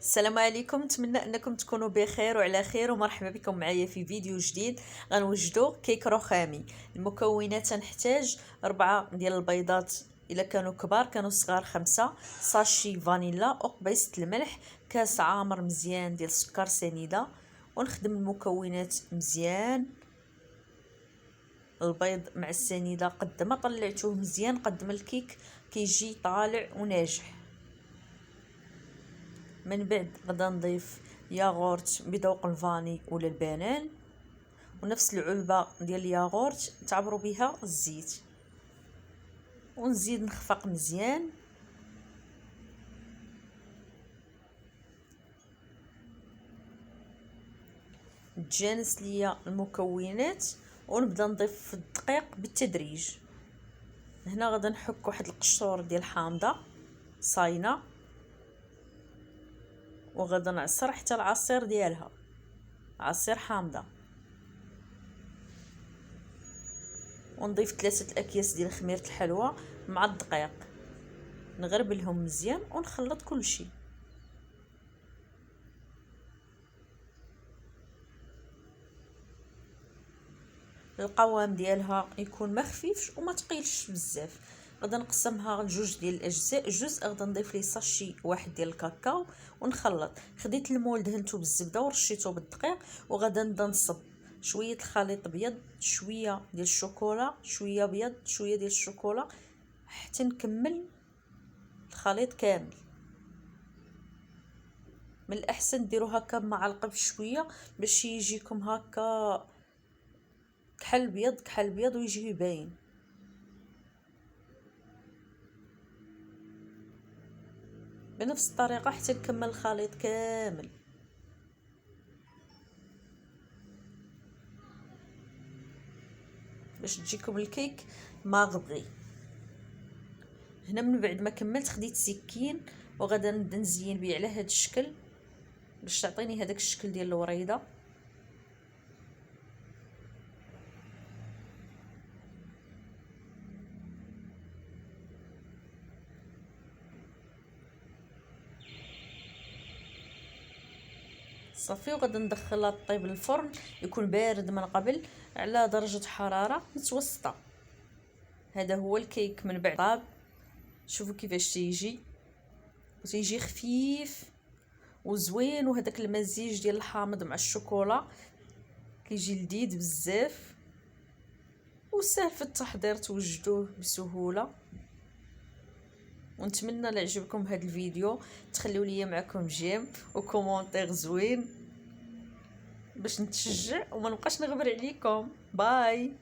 السلام عليكم، نتمنى انكم تكونوا بخير وعلى خير، ومرحبا بكم معايا في فيديو جديد. غنوجدوا كيك رخامي. المكونات تنحتاج 4 ديال البيضات، الا كانوا كبار، كانوا صغار 5 ساشي فانيلا، قبيصه الملح، كاس عامر مزيان ديال السكر سنيده. ونخدم المكونات مزيان. البيض مع السنيده قد ما طلعتوه مزيان قد ما الكيك كيجي طالع وناجح. من بعد غدا نضيف ياغورت بذوق الفاني ولا البنان، ونفس العلبه ديال الياغورت تعبروا بها الزيت، ونزيد نخفق مزيان. تجانس ليا المكونات ونبدا نضيف الدقيق بالتدريج. هنا غدا نحك واحد القشور ديال حامضه صاينه، وغدا نعصر حتى العصير ديالها، عصير حامضه. ونضيف 3 اكياس ديال خميره الحلوى مع الدقيق، نغربلهم مزيان ونخلط كل شيء. القوام ديالها يكون ما خفيفش وما ثقيلش بزاف. غدا نقسمها لجوج ديال الاجزاء. جزء غدا نضيف ليه ساشي واحد ديال الكاكاو ونخلط. خديت المول دهنته بالزبده ورشيته بالدقيق، وغدا نبدا نصب شويه الخليط ابيض، شويه ديال الشوكولا، شويه ابيض، شويه ديال الشوكولا، حتى نكمل الخليط كامل. من الاحسن ديروا هكا بمعلقه بشويه باش يجيكم هكا كحل بيض كحل بيض ويجي باين. بنفس الطريقه حتى نكمل الخليط كامل. باش تجيكم الكيك ماغبغي. هنا من بعد ما كملت خديت سكين وغدا نبدا نزين بيه على هذا الشكل باش تعطيني هذاك الشكل ديال الوريده. صافي، وغدا ندخلها طيب للفرن، يكون بارد من قبل على درجه حراره متوسطه. هذا هو الكيك من بعد طاب. شوفوا كيفاش تيجي خفيف وزوين، وهذاك المزيج ديال الحامض مع الشوكولا كيجي لذيذ بزاف وسهل في التحضير، توجدوه بسهوله. ونتمنى لا عجبكم هذا الفيديو تخليوا لي معكم جيم وكومونتير زوين باش نتشجع وما نبقاش نغبر عليكم. باي.